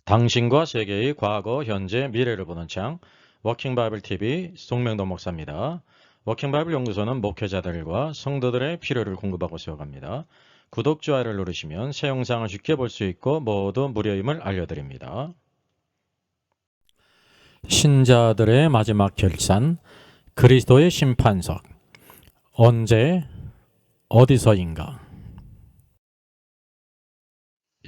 당신과 세계의 과거, 현재, 미래를 보는 창 워킹 바이블 TV 송명도 목사입니다. 워킹 바이블 연구소는 목회자들과 성도들의 필요를 공급하고 세워갑니다. 구독, 좋아요를 누르시면 새 영상을 쉽게 볼 수 있고 모두 무료임을 알려드립니다. 신자들의 마지막 결산, 그리스도의 심판석. 언제, 어디서인가?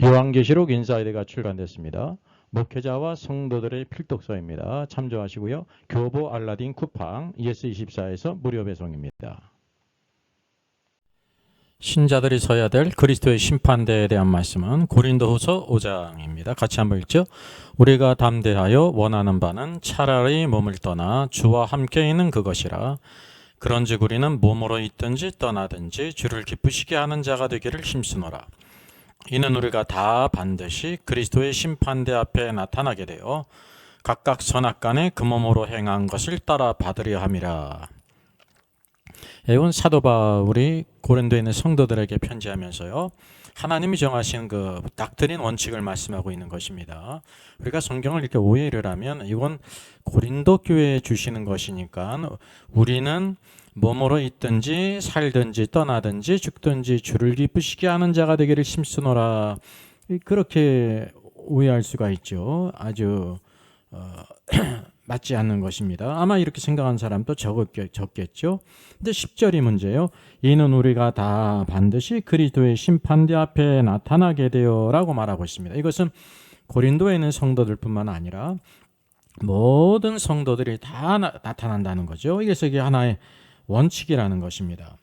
요한계시록 인사이드가 출간됐습니다. 목회자와 성도들의 필독서입니다. 참조하시고요. 교보 알라딘 쿠팡 ES24에서 무료 배송입니다. 신자들이 서야 될 그리스도의 심판대에 대한 말씀은 고린도후서 5장입니다. 같이 한번 읽죠. 우리가 담대하여 원하는 바는 차라리 몸을 떠나 주와 함께 있는 그것이라. 그런즉 우리는 몸으로 있든지 떠나든지 주를 기쁘시게 하는 자가 되기를 힘쓰노라. 이는 우리가 다 반드시 그리스도의 심판대 앞에 나타나게 되어 각각 선악간에 그 몸으로 행한 것을 따라 받으려 함이라. 이건 사도 바울이 고린도에 있는 성도들에게 편지하면서요, 하나님이 정하신 그 닥트린 원칙을 말씀하고 있는 것입니다. 우리가 성경을 이렇게 오해를 하면 이건 고린도 교회에 주시는 것이니까 우리는 몸으로 있든지 살든지 떠나든지 죽든지 주를 기쁘시게 하는 자가 되기를 힘쓰노라, 그렇게 오해할 수가 있죠. 아주 맞지 않는 것입니다. 아마 이렇게 생각하는 사람도 적겠죠. 근데 10절이 문제예요. 이는 우리가 다 반드시 그리스도의 심판대 앞에 나타나게 되어 라고 말하고 있습니다. 이것은 고린도에 있는 성도들뿐만 아니라 모든 성도들이 다 나타난다는 거죠. 그래서 이게 하나의 원칙이라는 것입니다.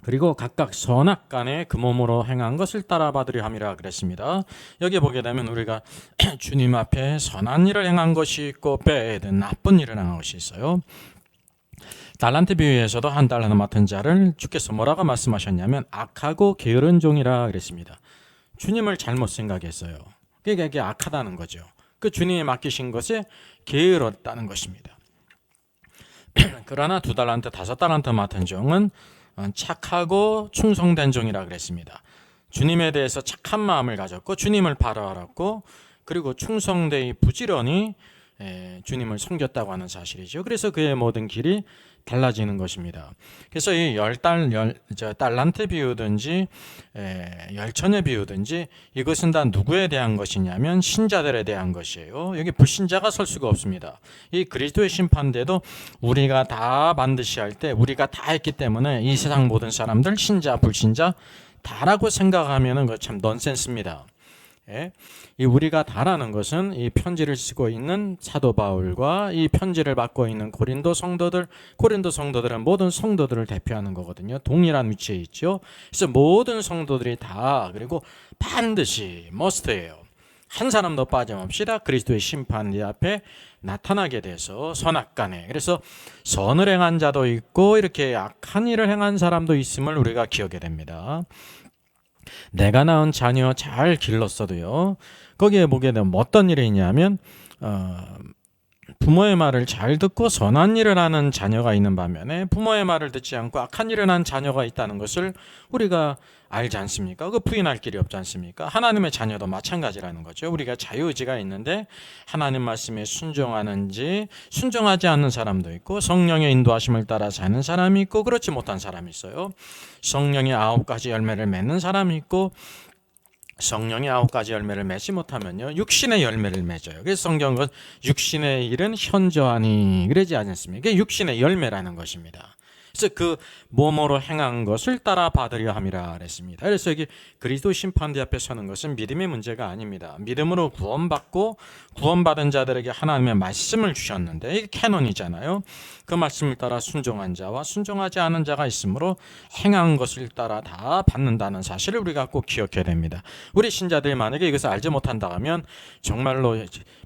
그리고 각각 선악간에 그 몸으로 행한 것을 따라 받으려 함이라 그랬습니다. 여기 보게 되면 우리가 주님 앞에 선한 일을 행한 것이 있고 빼야 된 나쁜 일을 행한 것이 있어요. 달란트 비유에서도 한 달란트 맡은 자를 주께서 뭐라고 말씀하셨냐면 악하고 게으른 종이라 그랬습니다. 주님을 잘못 생각했어요. 그러니까 이게 악하다는 거죠. 그 주님이 맡기신 것에 게으렀다는 것입니다. 그러나 2달란트, 5달란트 맡은 종은 착하고 충성된 종이라 그랬습니다. 주님에 대해서 착한 마음을 가졌고 주님을 바로 알았고 그리고 충성되이 부지런히 주님을 섬겼다고 하는 사실이죠. 그래서 그의 모든 길이 달라지는 것입니다. 그래서 이 달란트 비유든지 열천에 비유든지 이것은 다 누구에 대한 것이냐면 신자들에 대한 것이에요. 여기 불신자가 설 수가 없습니다. 이 그리스도의 심판대도 우리가 다 반드시 할 때 우리가 다 했기 때문에 이 세상 모든 사람들 신자 불신자 다라고 생각하면 그거 참 넌센스입니다. 이 우리가 다라는 것은 이 편지를 쓰고 있는 사도 바울과 이 편지를 받고 있는 고린도 성도들은 모든 성도들을 대표하는 거거든요. 동일한 위치에 있죠. 그래서 모든 성도들이 다 그리고 반드시 must예요. 한 사람도 빠짐없이 다 그리스도의 심판대 앞에 나타나게 돼서 선악간에, 그래서 선을 행한 자도 있고 이렇게 악한 일을 행한 사람도 있음을 우리가 기억해야 됩니다. 내가 낳은 자녀 잘 길렀어도요, 거기에 보게 되면 어떤 일이 있냐면 부모의 말을 잘 듣고 선한 일을 하는 자녀가 있는 반면에 부모의 말을 듣지 않고 악한 일을 하는 자녀가 있다는 것을 우리가 알지 않습니까? 그 부인할 길이 없지 않습니까? 하나님의 자녀도 마찬가지라는 거죠. 우리가 자유의지가 있는데 하나님 말씀에 순종하는지 순종하지 않는 사람도 있고 성령의 인도하심을 따라 사는 사람이 있고 그렇지 못한 사람이 있어요. 성령이 9가지 열매를 맺는 사람이 있고 성령이 9가지 열매를 맺지 못하면요 6신의 열매를 맺어요. 그래서 성경은 육신의 일은 현저하니 그러지 않습니까? 이게 육신의 열매라는 것입니다. 그래서 그 몸으로 행한 것을 따라 받으려 함이라 그랬습니다. 그래서 여기 그리스도 심판대 앞에 서는 것은 믿음의 문제가 아닙니다. 믿음으로 구원받고 구원받은 자들에게 하나님의 말씀을 주셨는데 이게 캐논이잖아요. 그 말씀을 따라 순종한 자와 순종하지 않은 자가 있으므로 행한 것을 따라 다 받는다는 사실을 우리가 꼭 기억해야 됩니다. 우리 신자들이 만약에 이것을 알지 못한다 하면 정말로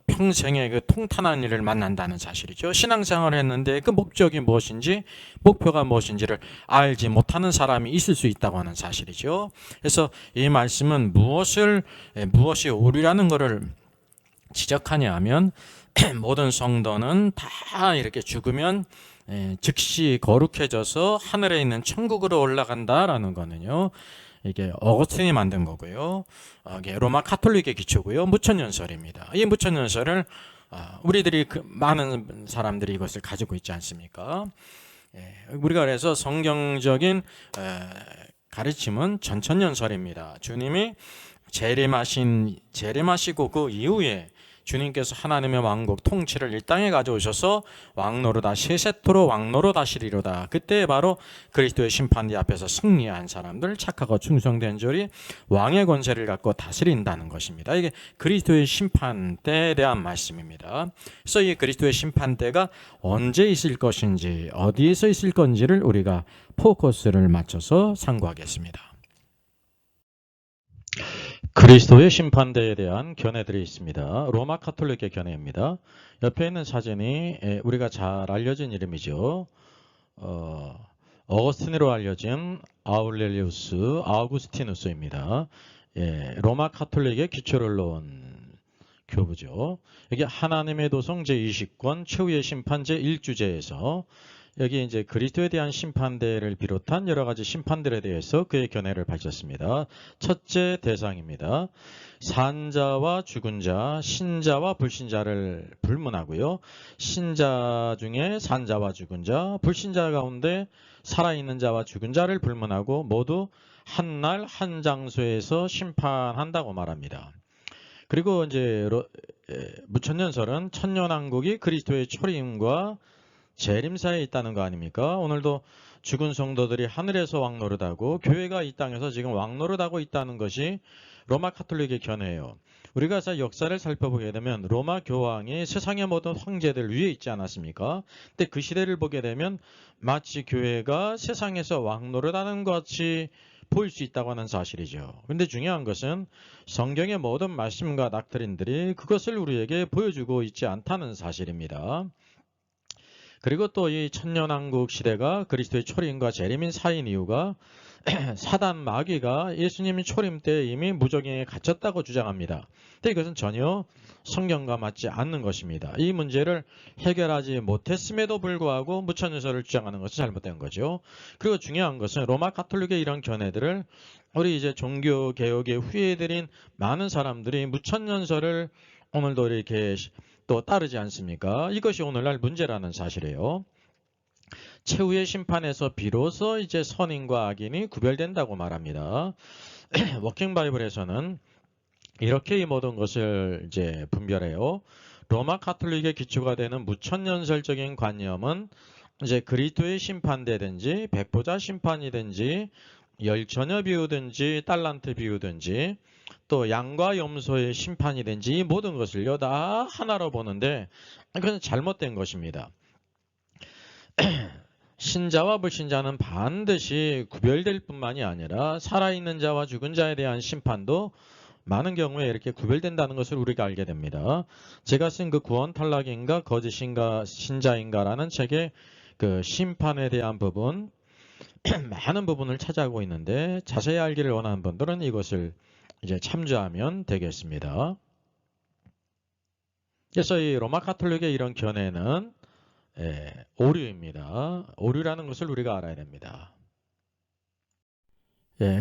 평생의 그 통탄한 일을 만난다는 사실이죠. 신앙생활을 했는데 그 목적이 무엇인지 목표가 무엇인지를 알지 못하는 사람이 있을 수 있다고 하는 사실이죠. 그래서 이 말씀은 무엇이 오류라는 것을 지적하냐 하면 모든 성도는 다 이렇게 죽으면 즉시 거룩해져서 하늘에 있는 천국으로 올라간다라는 거는요, 이게 어거스틴이 만든 거고요. 이게 로마 카톨릭의 기초고요. 무천년설입니다. 이 무천년설을 우리들이 많은 사람들이 이것을 가지고 있지 않습니까? 우리가 그래서 성경적인 가르침은 전천년설입니다. 주님이 재림하시고 그 이후에 주님께서 하나님의 왕국 통치를 이 땅에 가져오셔서 왕노로다 세세토로 왕노로다시리로다. 그때 바로 그리스도의 심판대 앞에서 승리한 사람들, 착하고 충성된 자들이 왕의 권세를 갖고 다스린다는 것입니다. 이게 그리스도의 심판대에 대한 말씀입니다. 그래서 이 그리스도의 심판대가 언제 있을 것인지, 어디에서 있을 건지를 우리가 포커스를 맞춰서 상고하겠습니다. 그리스도의 심판대에 대한 견해들이 있습니다. 로마 카톨릭의 견해입니다. 옆에 있는 사진이 우리가 잘 알려진 이름이죠. 어거스틴으로 알려진 아울렐리우스 아우구스티누스입니다. 로마 카톨릭의 기초를 놓은 교부죠. 여기 하나님의 도성 제20권 최후의 심판 제1주제에서 여기 이제 그리스도에 대한 심판대를 비롯한 여러 가지 심판들에 대해서 그의 견해를 밝혔습니다. 첫째 대상입니다. 산자와 죽은 자, 신자와 불신자를 불문하고요. 신자 중에 산자와 죽은 자, 불신자 가운데 살아있는 자와 죽은 자를 불문하고 모두 한 날 한 장소에서 심판한다고 말합니다. 그리고 이제 무천년설은 천년왕국이 그리스도의 초림과 재림사에 있다는 거 아닙니까? 오늘도 죽은 성도들이 하늘에서 왕노릇하고 교회가 이 땅에서 지금 왕노릇하고 있다는 것이 로마 카톨릭의 견해예요. 우리가 역사를 살펴보게 되면 로마 교황이 세상의 모든 황제들 위에 있지 않았습니까? 근데 그 시대를 보게 되면 마치 교회가 세상에서 왕노릇하는 것 같이 보일 수 있다고 하는 사실이죠. 그런데 중요한 것은 성경의 모든 말씀과 닥트린들이 그것을 우리에게 보여주고 있지 않다는 사실입니다. 그리고 또 이 천년왕국 시대가 그리스도의 초림과 재림인 사이인 이유가 사단 마귀가 예수님이 초림 때 이미 무적행에 갇혔다고 주장합니다. 근데 이것은 전혀 성경과 맞지 않는 것입니다. 이 문제를 해결하지 못했음에도 불구하고 무천년설을 주장하는 것은 잘못된 거죠. 그리고 중요한 것은 로마 카톨릭의 이런 견해들을 우리 이제 종교 개혁의 후예들인 많은 사람들이 무천년설을 오늘도 이렇게 또 따르지 않습니까? 이것이 오늘날 문제라는 사실이에요. 최후의 심판에서 비로소 이제 선인과 악인이 구별된다고 말합니다. 워킹 바이블에서는 이렇게 이 모든 것을 이제 분별해요. 로마 카톨릭의 기초가 되는 무천년설적인 관념은 이제 그리스도의 심판대든지 백보자 심판이든지 열처녀 비유든지 달란트 비유든지 또 양과 염소의 심판이든지 이 모든 것을요 다 하나로 보는데 그건 잘못된 것입니다. 신자와 불신자는 반드시 구별될 뿐만이 아니라 살아있는 자와 죽은 자에 대한 심판도 많은 경우에 이렇게 구별된다는 것을 우리가 알게 됩니다. 제가 쓴 그 구원 탈락인가 거짓인가 신자인가라는 책의 그 심판에 대한 부분 많은 부분을 차지하고 있는데 자세히 알기를 원하는 분들은 이것을 이제 참조하면 되겠습니다. 그래서 이 로마 카톨릭의 이런 견해는 오류입니다. 오류라는 것을 우리가 알아야 됩니다.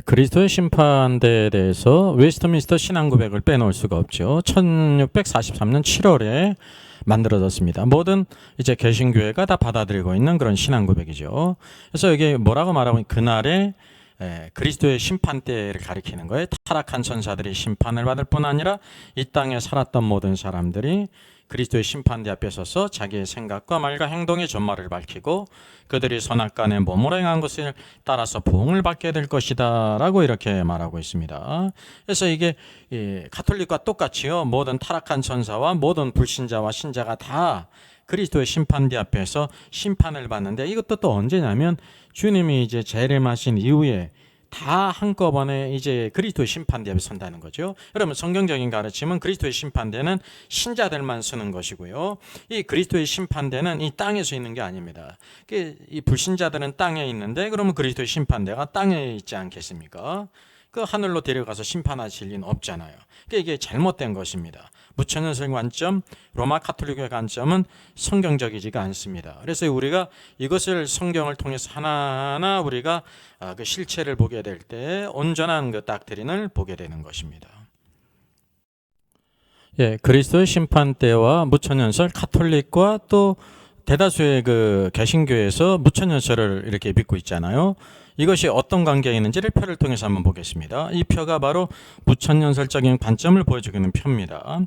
그리스도의 심판대에 대해서 웨스트민스터 신앙고백을 빼놓을 수가 없죠. 1643년 7월에 만들어졌습니다. 모든 이제 개신교회가 다 받아들이고 있는 그런 신앙고백이죠. 그래서 여기 뭐라고 말하면 그날에 그리스도의 심판대를 가리키는 거예요. 타락한 천사들이 심판을 받을 뿐 아니라 이 땅에 살았던 모든 사람들이 그리스도의 심판대 앞에 서서 자기의 생각과 말과 행동의 전말을 밝히고 그들이 선악간에 몸으로 행한 것을 따라서 보응을 받게 될 것이다 라고 이렇게 말하고 있습니다. 그래서 이게 가톨릭과 똑같이요, 모든 타락한 천사와 모든 불신자와 신자가 다 그리스도의 심판대 앞에서 심판을 받는데, 이것도 또 언제냐면 주님이 이제 재림하신 이후에 다 한꺼번에 이제 그리스도의 심판대 앞에 선다는 거죠. 여러분, 성경적인 가르침은 그리스도의 심판대는 신자들만 서는 것이고요, 이 그리스도의 심판대는 이 땅에서 있는 게 아닙니다. 이 불신자들은 땅에 있는데 그러면 그리스도의 심판대가 땅에 있지 않겠습니까? 그 하늘로 데려가서 심판하실 리는 없잖아요. 그러니까 이게 잘못된 것입니다. 무천연설 관점, 로마 가톨릭의 관점은 성경적이지가 않습니다. 그래서 우리가 이것을 성경을 통해서 하나하나 우리가 그 실체를 보게 될 때 온전한 그 닥트린을 보게 되는 것입니다. 예, 그리스도의 심판 때와 무천연설, 가톨릭과 또 대다수의 그 개신교에서 무천연설을 이렇게 믿고 있잖아요. 이것이 어떤 관계에 있는지를 표를 통해서 한번 보겠습니다. 이 표가 바로 무천연설적인 관점을 보여주는 표입니다.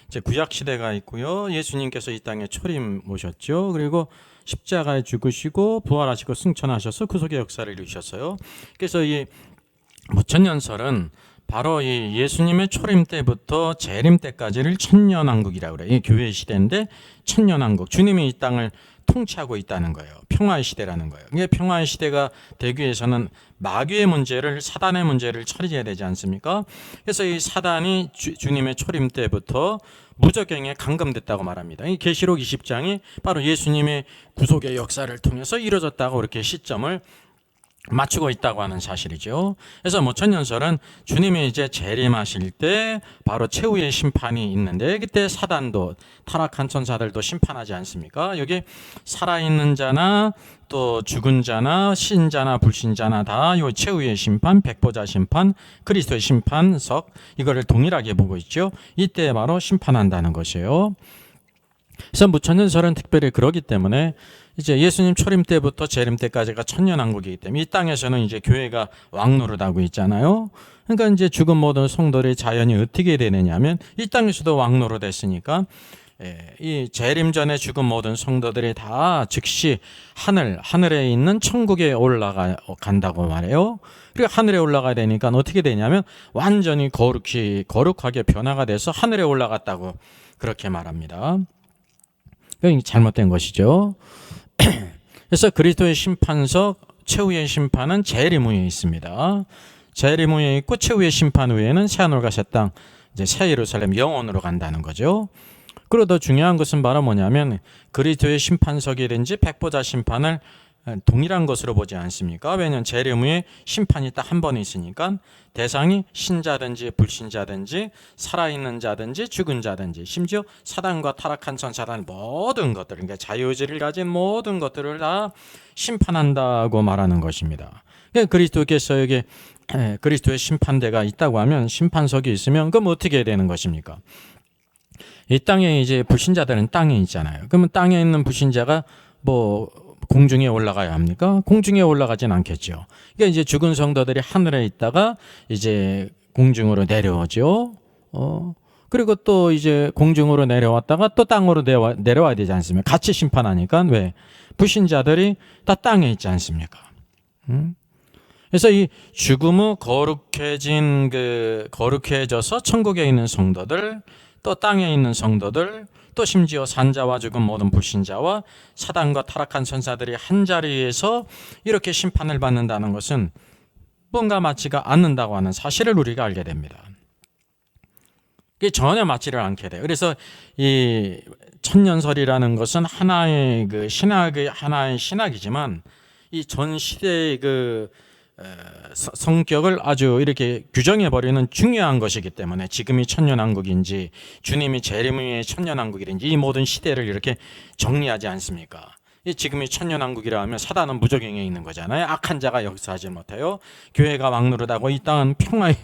이제 구약 시대가 있고요. 예수님께서 이 땅에 초림 오셨죠. 그리고 십자가에 죽으시고 부활하시고 승천하셔서 구속의 역사를 이루셨어요. 그래서 이 무천연설은 바로 이 예수님의 초림 때부터 재림 때까지를 천년왕국이라고 그래요. 이 교회 시대인데 천년왕국, 주님이 이 땅을 통치하고 있다는 거예요. 평화의 시대라는 거예요. 이게 평화의 시대가 되기 위해서는 마귀의 문제를, 사단의 문제를 처리해야 되지 않습니까? 그래서 이 사단이 주님의 초림 때부터 무적행에 감금됐다고 말합니다. 이 계시록 20장이 바로 예수님의 구속의 역사를 통해서 이루어졌다고 이렇게 시점을 맞추고 있다고 하는 사실이죠. 그래서 무천연설은 주님이 이제 재림하실 때 바로 최후의 심판이 있는데, 그때 사단도, 타락한 천사들도 심판하지 않습니까? 여기 살아있는 자나 또 죽은 자나 신자나 불신자나 다 이 최후의 심판, 백보자 심판, 그리스도의 심판석, 이거를 동일하게 보고 있죠. 이때 바로 심판한다는 것이에요. 그래서 무천연설은 특별히 그러기 때문에 이제 예수님 초림 때부터 재림 때까지가 천년왕국이기 때문에 이 땅에서는 이제 교회가 왕노릇하고 있잖아요. 그러니까 이제 죽은 모든 성도들의 자연이 어떻게 되느냐면 이 땅에서도 왕노릇했으니까 이 재림 전에 죽은 모든 성도들이 다 즉시 하늘에 있는 천국에 올라간다고 말해요. 그리고 하늘에 올라가야 되니까 어떻게 되냐면 완전히 거룩하게 변화가 돼서 하늘에 올라갔다고 그렇게 말합니다. 이게 잘못된 것이죠. 그래서 그리스도의 심판석, 최후의 심판은 재림 후에 있습니다. 재림 후에 있고 최후의 심판 후에는 새하늘과 새 땅, 이제 새 예루살렘 영원으로 간다는 거죠. 그리고 더 중요한 것은 바로 뭐냐면 그리스도의 심판석이든지 백보자 심판을 동일한 것으로 보지 않습니까? 왜냐하면 재림 후에 심판이 딱 한 번 있으니까 대상이 신자든지 불신자든지 살아있는 자든지 죽은 자든지 심지어 사단과 타락한 천사단 모든 것들, 그러니까 자유의지를 가진 모든 것들을 다 심판한다고 말하는 것입니다. 그리스도께서 여기 그리스도의 심판대가 있다고 하면, 심판석이 있으면 그럼 어떻게 해야 되는 것입니까? 이 땅에 이제 불신자들은 땅에 있잖아요. 그러면 땅에 있는 불신자가 뭐 공중에 올라가야 합니까? 공중에 올라가진 않겠죠. 그러니까 이제 죽은 성도들이 하늘에 있다가 이제 공중으로 내려오죠. 그리고 또 이제 공중으로 내려왔다가 또 땅으로 내려와야 되지 않습니까? 같이 심판하니까. 왜? 불신자들이 다 땅에 있지 않습니까? 그래서 이 죽음 후 거룩해져서 천국에 있는 성도들, 또 땅에 있는 성도들, 또 심지어 산자와 죽은 모든 불신자와 사단과 타락한 천사들이 한 자리에서 이렇게 심판을 받는다는 것은 뭔가 맞지가 않는다고 하는 사실을 우리가 알게 됩니다. 그게 전혀 맞지를 않게 돼요. 그래서 이 천년설이라는 것은 하나의 신학이지만 이 전 시대의 성격을 아주 이렇게 규정해버리는 중요한 것이기 때문에, 지금이 천년왕국인지 주님이 재림 후에 천년왕국이든지 이 모든 시대를 이렇게 정리하지 않습니까? 지금이 천년왕국이라 하면 사단은 무적행에 있는 거잖아요. 악한 자가 역사하지 못해요. 교회가 왕노릇하고 이 땅은 평화의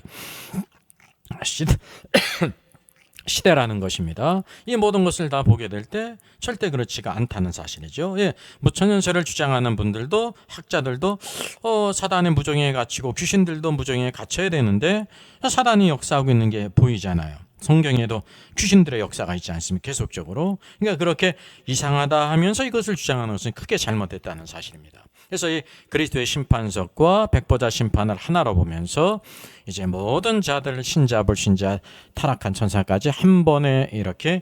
시대라는 것입니다. 이 모든 것을 다 보게 될 때 절대 그렇지가 않다는 사실이죠. 무천연설을 주장하는 분들도, 학자들도 사단의 무정에 갇히고 귀신들도 무정에 갇혀야 되는데 사단이 역사하고 있는 게 보이잖아요. 성경에도 귀신들의 역사가 있지 않습니까? 계속적으로. 그러니까 그렇게 이상하다 하면서 이것을 주장하는 것은 크게 잘못됐다는 사실입니다. 그래서 이 그리스도의 심판석과 백보자 심판을 하나로 보면서 이제 모든 자들, 신자, 불신자, 타락한 천사까지 한 번에 이렇게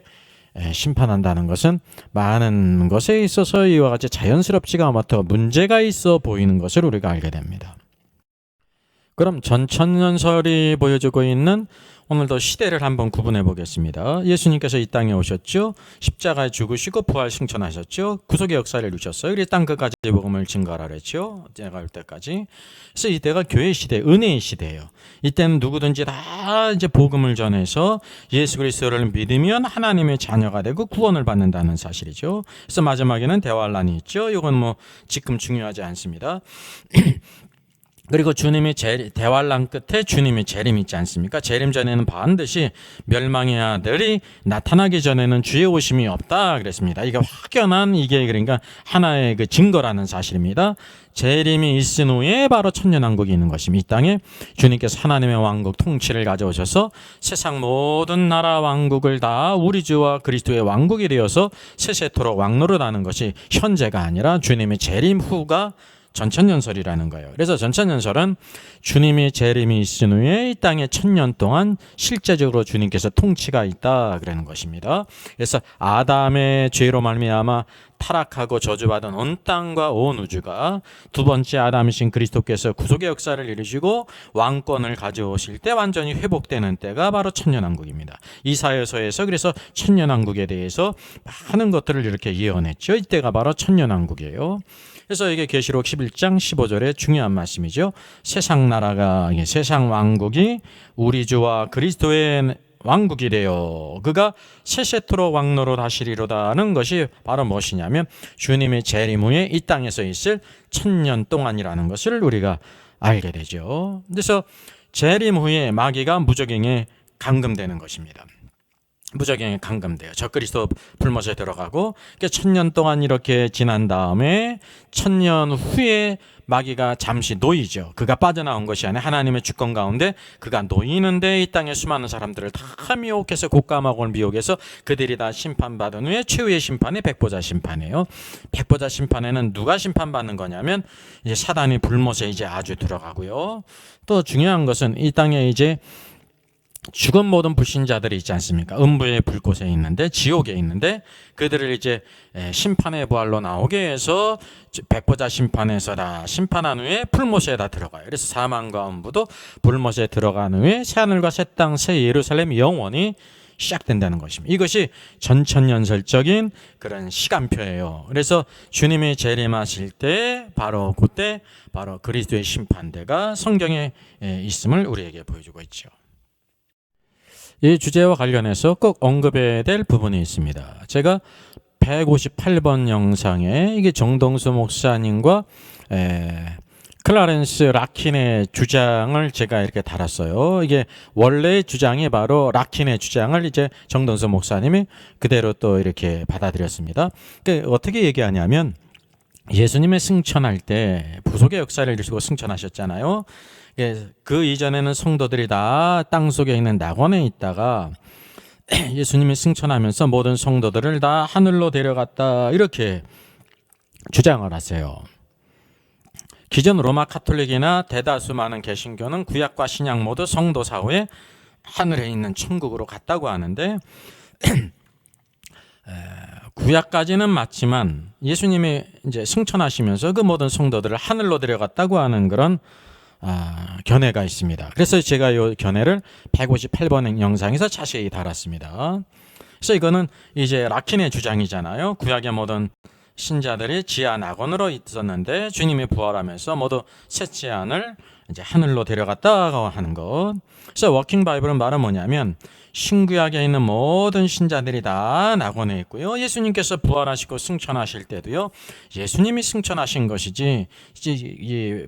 심판한다는 것은 많은 것에 있어서 이와 같이 자연스럽지가 않고 문제가 있어 보이는 것을 우리가 알게 됩니다. 그럼 전천년설이 보여주고 있는 오늘도 시대를 한번 구분해 보겠습니다. 예수님께서 이 땅에 오셨죠. 십자가에 죽으시고 부활 승천하셨죠. 구속의 역사를 이루셨어요. 그래서 땅 끝까지 복음을 증거하라 그랬죠. 제가 올 때까지. 그래서 이때가 교회 시대, 은혜의 시대예요. 이때는 누구든지 다 이제 복음을 전해서 예수 그리스도를 믿으면 하나님의 자녀가 되고 구원을 받는다는 사실이죠. 그래서 마지막에는 대환란이 있죠. 이건 뭐 지금 중요하지 않습니다. 그리고 주님의 대환란 끝에 주님의 재림 있지 않습니까? 재림 전에는 반드시 멸망의 아들이 나타나기 전에는 주의 오심이 없다 그랬습니다. 이게 확연한 이게 그러니까 하나의 그 증거라는 사실입니다. 재림이 있은 후에 바로 천년왕국이 있는 것입니다. 이 땅에 주님께서 하나님의 왕국 통치를 가져오셔서 세상 모든 나라 왕국을 다 우리 주와 그리스도의 왕국이 되어서 세세토록 왕노릇하는 것이 현재가 아니라 주님의 재림 후가 전천년설이라는 거예요. 그래서 전천년설은 주님의 재림이 있은 후에 이 땅에 1000년 동안 실제적으로 주님께서 통치가 있다 그러는 것입니다. 그래서 아담의 죄로 말미암아 타락하고 저주받은 온 땅과 온 우주가 두 번째 아담이신 그리스도께서 구속의 역사를 이루시고 왕권을 가져오실 때 완전히 회복되는 때가 바로 천년왕국입니다. 이사야서에서 그래서 천년왕국에 대해서 많은 것들을 이렇게 예언했죠. 이때가 바로 천년왕국이에요. 그래서 이게 계시록 11장 15절의 중요한 말씀이죠. 세상 나라가 세상 왕국이 우리 주와 그리스도의 왕국이 되어 그가 세세토록 왕노로 하시리로다는 것이 바로 무엇이냐면 주님의 재림 후에 이 땅에서 있을 1000년 동안이라는 것을 우리가 알게 되죠. 그래서 재림 후에 마귀가 무적행에 감금되는 것입니다. 무적행에 감금돼요. 적그리스도 불못에 들어가고 1000년 동안 이렇게 지난 다음에 1000년 후에 마귀가 잠시 놓이죠. 그가 빠져나온 것이 아니라 하나님의 주권 가운데 그가 놓이는데 이 땅의 수많은 사람들을 다 미혹해서 곶감하고 미혹해서 그들이 다 심판받은 후에 최후의 심판이 백보자 심판이에요. 백보자 심판에는 누가 심판받는 거냐면 이제 사단이 불못에 이제 아주 들어가고요. 또 중요한 것은 이 땅에 이제 죽은 모든 불신자들이 있지 않습니까? 음부의 불꽃에 있는데 지옥에 있는데 그들을 이제 심판의 부활로 나오게 해서 백보자 심판에서 다 심판한 후에 불못에다 들어가요. 그래서 사망과 음부도 불못에 들어간 후에 새하늘과 새 땅 새 예루살렘 영원히 시작된다는 것입니다. 이것이 전천년설적인 그런 시간표예요. 그래서 주님이 재림하실 때 바로 그때 바로 그리스도의 심판대가 성경에 있음을 우리에게 보여주고 있죠. 이 주제와 관련해서 꼭 언급해야 될 부분이 있습니다. 제가 158번 영상에 이게 정동수 목사님과 클라렌스 라킨의 주장을 제가 이렇게 달았어요. 이게 원래의 주장이 바로 라킨의 주장을 이제 정동수 목사님이 그대로 또 이렇게 받아들였습니다. 그러니까 어떻게 얘기하냐면 예수님의 승천할 때 부속의 역사를 이루시고 승천하셨잖아요. 그 이전에는 성도들이 다 땅속에 있는 낙원에 있다가 예수님이 승천하면서 모든 성도들을 다 하늘로 데려갔다 이렇게 주장을 하세요. 기존 로마 카톨릭이나 대다수 많은 개신교는 구약과 신약 모두 성도 사후에 하늘에 있는 천국으로 갔다고 하는데 구약까지는 맞지만 예수님이 이제 승천하시면서 그 모든 성도들을 하늘로 데려갔다고 하는 그런 견해가 있습니다. 그래서 제가 이 견해를 158번 영상에서 자세히 달았습니다. 그래서 이거는 이제 라킨의 주장이잖아요. 구약의 모든 신자들이 지하 낙원으로 있었는데 주님이 부활하면서 모두 셋째 안을 이제 하늘로 데려갔다고 하는 것. 그래서 워킹 바이블은 말은 뭐냐면 신구약에 있는 모든 신자들이 다 낙원에 있고요. 예수님께서 부활하시고 승천하실 때도요. 예수님이 승천하신 것이지 이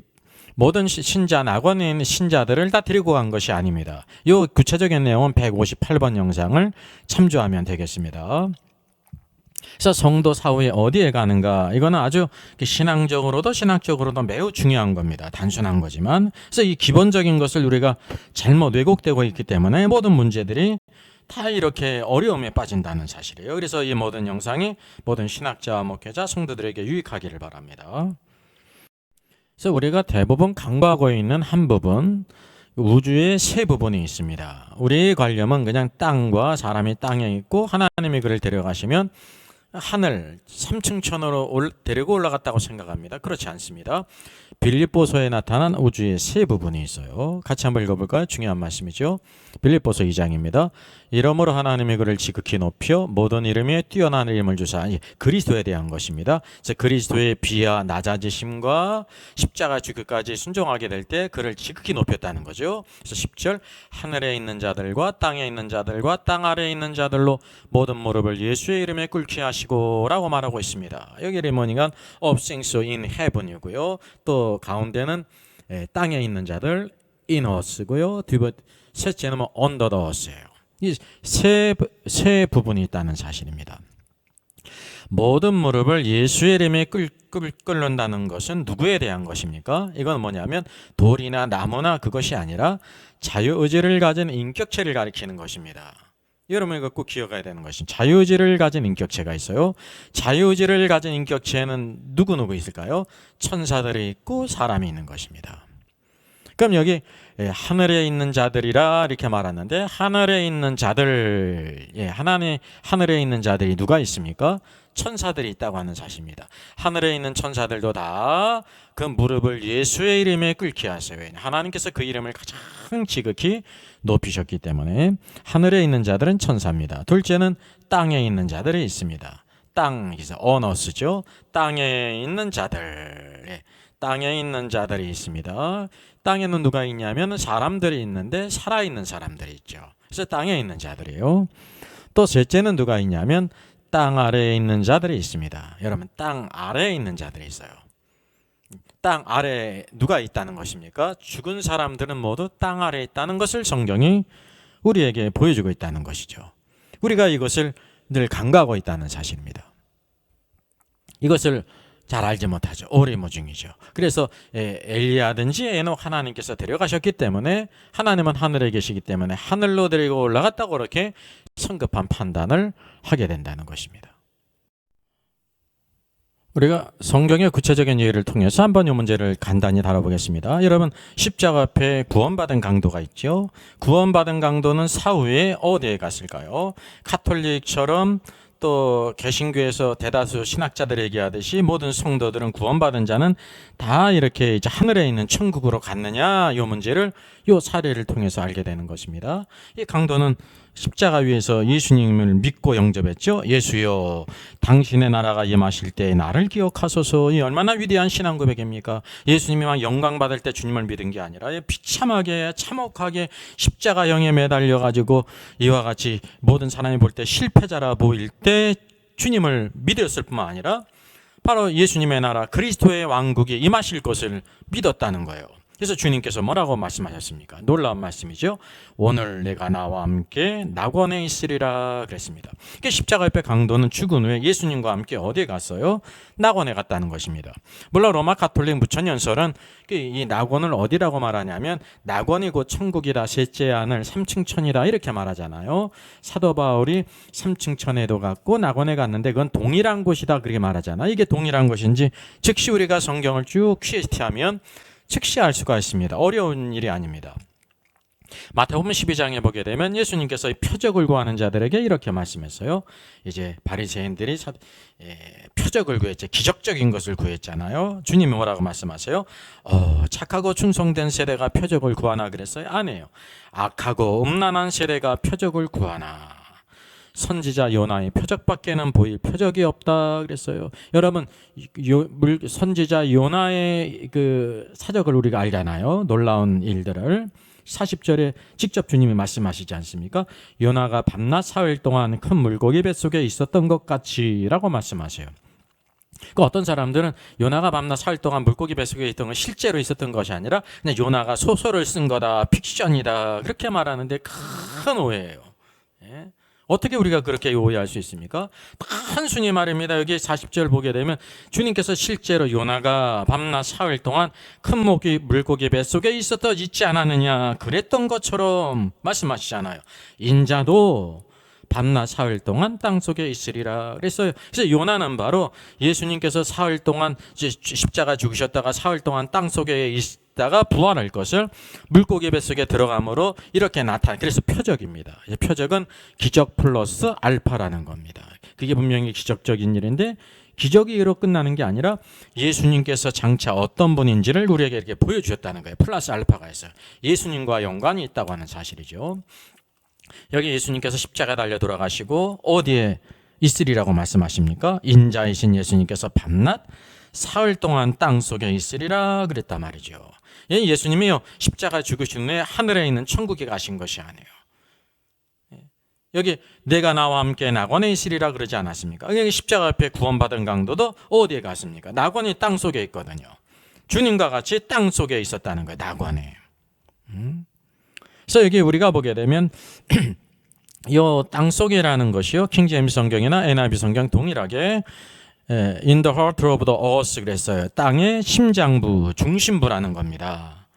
모든 신자 낙원에 있는 신자들을 다 데리고 간 것이 아닙니다. 이 구체적인 내용은 158번 영상을 참조하면 되겠습니다. 그래서 성도 사후에 어디에 가는가 이거는 아주 신앙적으로도 신학적으로도 매우 중요한 겁니다. 단순한 거지만 그래서 이 기본적인 것을 우리가 잘못 왜곡되고 있기 때문에 모든 문제들이 다 이렇게 어려움에 빠진다는 사실이에요. 그래서 이 모든 영상이 모든 신학자와 목회자 성도들에게 유익하기를 바랍니다. 그래서 우리가 대부분 간과하고 있는 한 부분, 우주의 세 부분이 있습니다. 우리의 관념은 그냥 땅과 사람이 땅에 있고 하나님이 그를 데려가시면 하늘 3층 천으로 데리고 올라갔다고 생각합니다. 그렇지 않습니다. 빌립보서에 나타난 우주의 세 부분이 있어요. 같이 한번 읽어볼까요? 중요한 말씀이죠. 빌립보서 2장입니다. 이러므로 하나님이 그를 지극히 높여 모든 이름에 뛰어난 이름을 주사, 그리스도에 대한 것입니다. 그래서 그리스도의 비하 낮아지심과 십자가 죽기까지 순종하게 될 때 그를 지극히 높였다는 거죠. 그래서 10절 하늘에 있는 자들과 땅에 있는 자들과 땅 아래에 있는 자들로 모든 무릎을 예수의 이름에 꿇게 하시고 라고 말하고 있습니다. 여기 리모니가 of things in heaven이고요. 또 가운데는 땅에 있는 자들 in us고요. 셋째는 under the earth예요. 이 세 부분이 있다는 사실입니다. 모든 무릎을 예수의 이름에 꿇는다는 것은 누구에 대한 것입니까? 이건 뭐냐면 돌이나 나무나 그것이 아니라 자유의지를 가진 인격체를 가리키는 것입니다. 여러분 이거 꼭 기억해야 되는 것입니다. 자유의지를 가진 인격체가 있어요. 자유의지를 가진 인격체는 누구 있을까요? 천사들이 있고 사람이 있는 것입니다. 그럼 여기 하늘에 있는 자들이라 이렇게 말하는데 하늘에 있는 자들, 하늘에 있는 자들이 누가 있습니까? 천사들이 있다고 하는 사실입니다. 하늘에 있는 천사들도 다 그 무릎을 예수의 이름에 꿇게 하세요. 하나님께서 그 이름을 가장 지극히 높이셨기 때문에 하늘에 있는 자들은 천사입니다. 둘째는 땅에 있는 자들이 있습니다. 땅에서 언어스죠. 땅에 있는 자들, 땅에 있는 자들이 있습니다. 땅에는 누가 있냐면 사람들이 있는데 살아있는 사람들이 있죠. 그래서 땅에 있는 자들이에요. 또 셋째는 누가 있냐면 땅 아래에 있는 자들이 있습니다. 여러분 땅 아래에 있는 자들이 있어요. 땅 아래에 누가 있다는 것입니까? 죽은 사람들은 모두 땅 아래에 있다는 것을 성경이 우리에게 보여주고 있다는 것이죠. 우리가 이것을 늘 간과하고 있다는 사실입니다. 이것을 잘 알지 못하죠. 오리무중이죠. 그래서 엘리야든지 에녹 하나님께서 데려가셨기 때문에 하나님은 하늘에 계시기 때문에 하늘로 데리고 올라갔다고 그렇게 성급한 판단을 하게 된다는 것입니다. 우리가 성경의 구체적인 예를 통해서 한번 이 문제를 간단히 다뤄보겠습니다. 여러분 십자가 앞에 구원받은 강도가 있죠. 구원받은 강도는 사후에 어디에 갔을까요? 가톨릭처럼 또 개신교에서 대다수 신학자들이 얘기하듯이 모든 성도들은 구원받은 자는 다 이렇게 이제 하늘에 있는 천국으로 갔느냐, 이 문제를 이 사례를 통해서 알게 되는 것입니다. 이 강도는 십자가 위에서 예수님을 믿고 영접했죠. 예수여, 당신의 나라가 임하실 때 나를 기억하소서. 이 얼마나 위대한 신앙 고백입니까? 예수님이 막 영광 받을 때 주님을 믿은 게 아니라 비참하게 참혹하게 십자가형에 매달려 가지고 이와 같이 모든 사람이 볼 때 실패자라 보일 때 주님을 믿었을 뿐만 아니라 바로 예수님의 나라 그리스도의 왕국이 임하실 것을 믿었다는 거예요. 그래서 주님께서 뭐라고 말씀하셨습니까? 놀라운 말씀이죠. 오늘 내가 나와 함께 낙원에 있으리라 그랬습니다. 십자가 옆에 강도는 죽은 후에 예수님과 함께 어디에 갔어요? 낙원에 갔다는 것입니다. 물론 로마 가톨릭 무천연설은 이 낙원을 어디라고 말하냐면 낙원이 곧 천국이다, 셋째 하늘, 3층 천이다 이렇게 말하잖아요. 사도 바울이 3층 천에도 갔고 낙원에 갔는데 그건 동일한 곳이다 그렇게 말하잖아요. 이게 동일한 것인지 즉시 우리가 성경을 쭉 QST하면 즉시 알 수가 있습니다. 어려운 일이 아닙니다. 마태복음 12장에 보게 되면 예수님께서 표적을 구하는 자들에게 이렇게 말씀했어요. 이제 바리새인들이 표적을 구했죠. 기적적인 것을 구했잖아요. 주님이 뭐라고 말씀하세요? 착하고 충성된 세대가 표적을 구하나 그랬어요? 아니에요. 악하고 음란한 세대가 표적을 구하나. 선지자 요나의 표적밖에는 보일 표적이 없다 그랬어요. 여러분 선지자 요나의 그 사적을 우리가 알잖아요. 놀라운 일들을 40절에 직접 주님이 말씀하시지 않습니까? 요나가 밤낮 사흘 동안 큰 물고기 뱃속에 있었던 것 같이라고 말씀하세요. 그 어떤 사람들은 요나가 밤낮 사흘 동안 물고기 뱃속에 있던 건 실제로 있었던 것이 아니라 그냥 요나가 소설을 쓴 거다, 픽션이다 그렇게 말하는데 큰 오해예요. 예? 어떻게 우리가 그렇게 오해할 수 있습니까? 단순히 말입니다. 여기 40절 보게 되면 주님께서 실제로 요나가 밤낮 사흘 동안 큰 물고기 뱃속에 있지 않았느냐 그랬던 것처럼 말씀하시잖아요. 인자도 밤낮 사흘 동안 땅속에 있으리라 그랬어요. 그래서 요나는 바로 예수님께서 사흘 동안 십자가 죽으셨다가 사흘 동안 땅속에 있다가 부활할 것을 물고기 뱃속에 들어감으로 이렇게 나타나. 그래서 표적입니다. 표적은 기적 플러스 알파라는 겁니다. 그게 분명히 기적적인 일인데 기적이 이로 끝나는 게 아니라 예수님께서 장차 어떤 분인지를 우리에게 이렇게 보여주셨다는 거예요. 플러스 알파가 있어요. 예수님과 연관이 있다고 하는 사실이죠. 여기 예수님께서 십자가 달려 돌아가시고 어디에 있으리라고 말씀하십니까? 인자이신 예수님께서 밤낮 사흘 동안 땅 속에 있으리라 그랬단 말이죠. 예수님이요 십자가 죽으신 후에 하늘에 있는 천국에 가신 것이 아니에요. 여기 내가 나와 함께 낙원에 있으리라 그러지 않았습니까? 여기 십자가 앞에 구원받은 강도도 어디에 갔습니까? 낙원이 땅 속에 있거든요. 주님과 같이 땅 속에 있었다는 거예요. 낙원에. 그래서 여기 우리가 보게 되면 이 땅 속이라는 것이요 킹제임스 성경이나 NIV 성경 동일하게 in the heart of the earth 그랬어요. 땅의 심장부, 중심부라는 겁니다.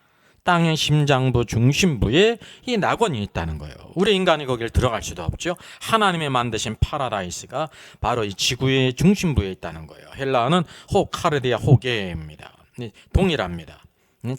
땅의 심장부, 중심부에 이 낙원이 있다는 거예요. 우리 인간이 거기를 들어갈 수도 없죠. 하나님의 만드신 파라다이스가 바로 이 지구의 중심부에 있다는 거예요. 헬라어는 호카르디아 호게입니다. 동일합니다.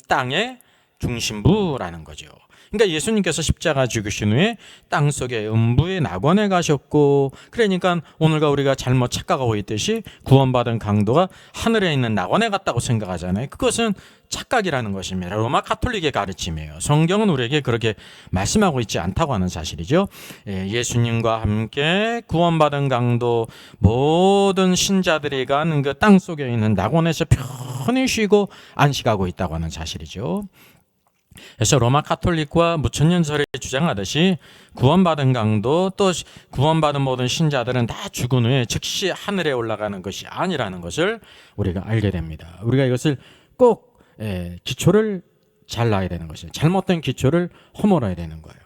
땅의 중심부라는 거죠. 그러니까 예수님께서 십자가 죽으신 후에 땅속의 음부의 낙원에 가셨고, 그러니까 오늘과 우리가 잘못 착각하고 있듯이 구원받은 강도가 하늘에 있는 낙원에 갔다고 생각하잖아요. 그것은 착각이라는 것입니다. 로마 가톨릭의 가르침이에요. 성경은 우리에게 그렇게 말씀하고 있지 않다고 하는 사실이죠. 예수님과 함께 구원받은 강도 모든 신자들이 간 그 땅 속에 있는 낙원에서 편히 쉬고 안식하고 있다고 하는 사실이죠. 그래서 로마 가톨릭과 무천년설에 주장하듯이 구원받은 강도 또 구원받은 모든 신자들은 다 죽은 후에 즉시 하늘에 올라가는 것이 아니라는 것을 우리가 알게 됩니다. 우리가 이것을 꼭 기초를 잘 놔야 되는 것이에요. 잘못된 기초를 허물어야 되는 거예요.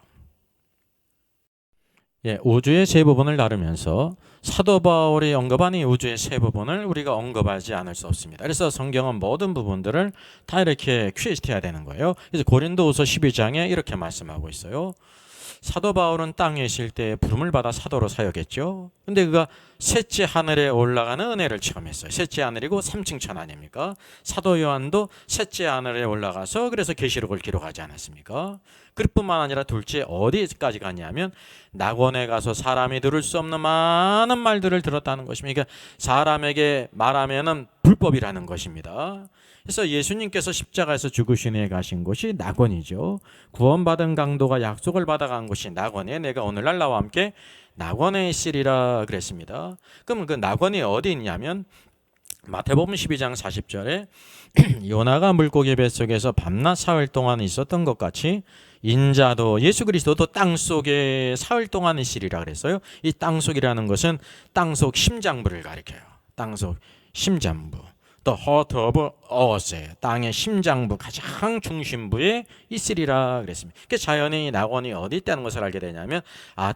우주의 세 부분을 다루면서 사도 바울이 언급한 이 우주의 세 부분을 우리가 언급하지 않을 수 없습니다. 그래서 성경은 모든 부분들을 다 이렇게 퀴즈해야 되는 거예요. 그래서 고린도후서 12장에 이렇게 말씀하고 있어요. 사도 바울은 땅에 있을 때 부름을 받아 사도로 사역했죠. 근데 그가 셋째 하늘에 올라가는 은혜를 체험했어요. 셋째 하늘이고 3층 천 아닙니까? 사도 요한도 셋째 하늘에 올라가서 그래서 계시록을 기록하지 않았습니까? 그뿐만 아니라 둘째 어디까지 갔냐면 낙원에 가서 사람이 들을 수 없는 많은 말들을 들었다는 것입니다. 그러니까 사람에게 말하면은 불법이라는 것입니다. 그래서 예수님께서 십자가에서 죽으신 후에 가신 곳이 낙원이죠. 구원받은 강도가 약속을 받아간 곳이 낙원에 내가 오늘날 나와 함께 낙원에 있으리라 그랬습니다. 그럼 그 낙원이 어디 있냐면 마태복음 12장 40절에 요나가 물고기 뱃속에서 밤낮 사흘 동안 있었던 것 같이 인자도 예수 그리스도도 땅속에 사흘 동안 있으리라 그랬어요. 이 땅속이라는 것은 땅속 심장부를 가리켜요. 땅속 심장부. The heart of earth, 땅의 심장부 가장 중심부에 있으리라 그랬습니다. 그 자연의 낙원이 어디 있다는 것을 알게 되냐면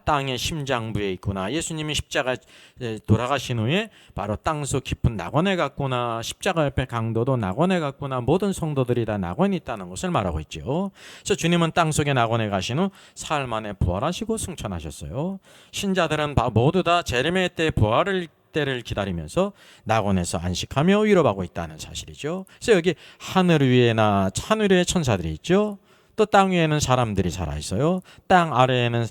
땅의 심장부에 있구나. 예수님이 십자가 돌아가신 후에 바로 땅속 깊은 낙원에 갔구나. 십자가 옆에 강도도 낙원에 갔구나. 모든 성도들이 다 낙원이 있다는 것을 말하고 있죠. 그래서 주님은 땅속의 낙원에 가신 후 사흘 만에 부활하시고 승천하셨어요. 신자들은 모두 다 제레미야 때 부활을 때를 기다리면서 낙원에서 안식하며 위로하고 있다는 사실이죠. 그래서 여기 하늘 위에나 하늘에 천사들이 있죠. 또 땅 위에는 사람들이 살아 있어요. 땅 아래에는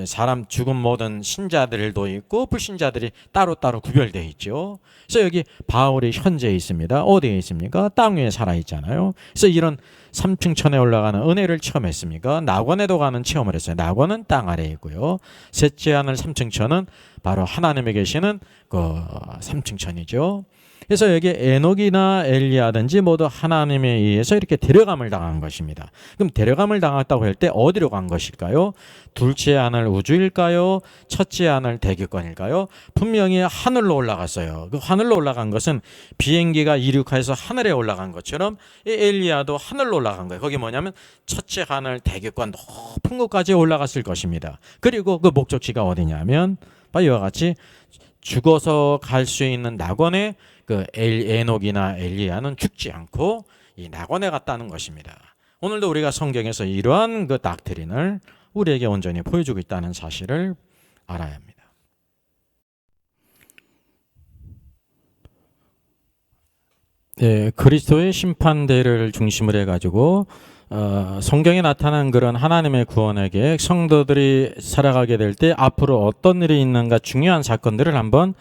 사람 죽은 모든 신자들도 있고 불신자들이 따로따로 구별되어 있죠. 그래서 여기 바울이 현재 있습니다. 어디에 있습니까? 땅 위에 살아 있잖아요. 그래서 이런 3층 천에 올라가는 은혜를 체험했습니까? 낙원에도 가는 체험을 했어요. 낙원은 땅 아래에 있고요. 셋째 하늘 3층 천은 바로 하나님에 계시는 그 3층 천이죠. 그래서 여기 에녹이나 엘리야든지 모두 하나님에 의해서 이렇게 데려감을 당한 것입니다. 그럼 데려감을 당했다고 할 때 어디로 간 것일까요? 둘째 하늘 우주일까요? 첫째 하늘 대기권일까요? 분명히 하늘로 올라갔어요. 그 하늘로 올라간 것은 비행기가 이륙해서 하늘에 올라간 것처럼 이 엘리야도 하늘로 올라간 거예요. 거기 뭐냐면 첫째 하늘 대기권 높은 곳까지 올라갔을 것입니다. 그리고 그 목적지가 어디냐면 이와 같이 죽어서 갈 수 있는 낙원에 그 에녹이나 엘리야는 죽지 않고 이 낙원에 갔다는 것입니다. 오늘도 우리가 성경에서 이러한 그 닥트린을 우리에게 온전히 보여주고 있다는 사실을 알아야 합니다. 그리스도의 심판대를 중심으로 해가지고 성경에 나타난 그런 하나님의 구원의 계획, 성도들이 살아가게 될 때 앞으로 어떤 일이 있는가 중요한 사건들을 한번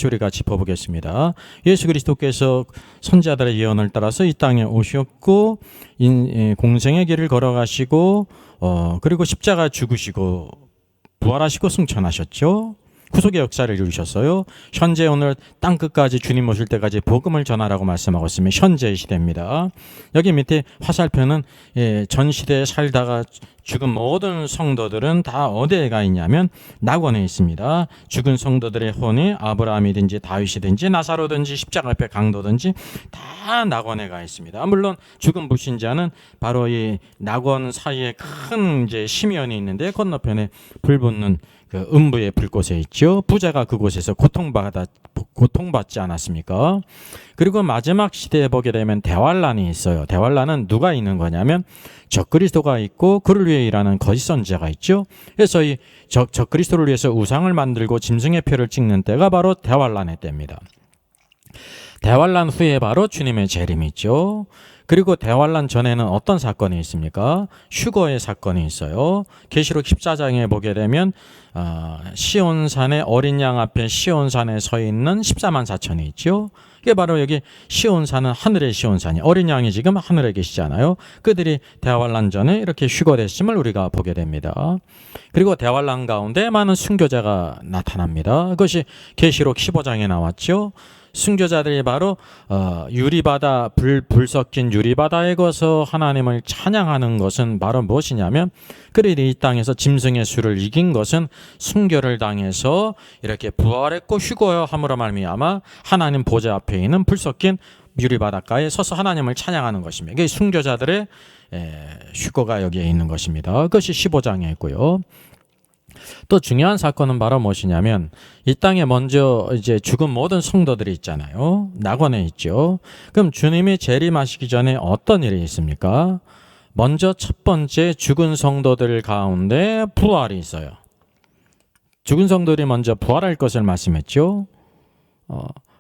우리가 짚어보겠습니다. 예수 그리스도께서 선지자들의 예언을 따라서 이 땅에 오셨고 공생의 길을 걸어가시고 그리고 십자가 죽으시고 부활하시고 승천하셨죠. 구속의 역사를 이루셨어요. 현재 오늘 땅끝까지 주님 오실 때까지 복음을 전하라고 말씀하고 있으면 현재의 시대입니다. 여기 밑에 화살표는 전 시대에 살다가 죽은 모든 성도들은 다 어디에 가 있냐면 낙원에 있습니다. 죽은 성도들의 혼이 아브라함이든지 다윗이든지 나사로든지 십자가 앞에 강도든지 다 낙원에 가 있습니다. 물론 죽은 불신자는 바로 이 낙원 사이에 큰 이제 심연이 있는데 건너편에 불 붙는 그 음부의 불꽃에 있죠. 부자가 그곳에서 고통받지 않았습니까? 그리고 마지막 시대에 보게 되면 대환란이 있어요. 대환란은 누가 있는 거냐면 적그리스도가 있고 그를 위해 일하는 거짓 선지자가 있죠. 그래서 이 적그리스도를 위해서 우상을 만들고 짐승의 표를 찍는 때가 바로 대환란의 때입니다. 대환란 후에 바로 주님의 재림이 있죠. 그리고 대환란 전에는 어떤 사건이 있습니까? 휴거의 사건이 있어요. 계시록 14장에 보게 되면 시온산의 어린 양 앞에 시온산에 서 있는 14만 4천이 있죠. 이게 바로 여기 시온산은 하늘의 시온산이 어린 양이 지금 하늘에 계시잖아요. 그들이 대환란 전에 이렇게 휴거됐음을 우리가 보게 됩니다. 그리고 대환란 가운데 많은 순교자가 나타납니다. 그것이 계시록 15장에 나왔죠. 순교자들이 바로 유리바다 불 섞인 유리바다에 거서 하나님을 찬양하는 것은 바로 무엇이냐면 그들이 이 땅에서 짐승의 수를 이긴 것은 순교를 당해서 이렇게 부활했고 휴거함으로 말미암아 하나님 보좌 앞에 있는 불 섞인 유리바닷가에 서서 하나님을 찬양하는 것입니다. 이게 순교자들의 휴거가 여기에 있는 것입니다. 그것이 15장에 있고요. 또 중요한 사건은 바로 무엇이냐면 이 땅에 먼저 이제 죽은 모든 성도들이 있잖아요. 낙원에 있죠. 그럼 주님이 재림하시기 전에 어떤 일이 있습니까? 먼저 첫 번째 죽은 성도들 가운데 부활이 있어요. 죽은 성도들이 먼저 부활할 것을 말씀했죠.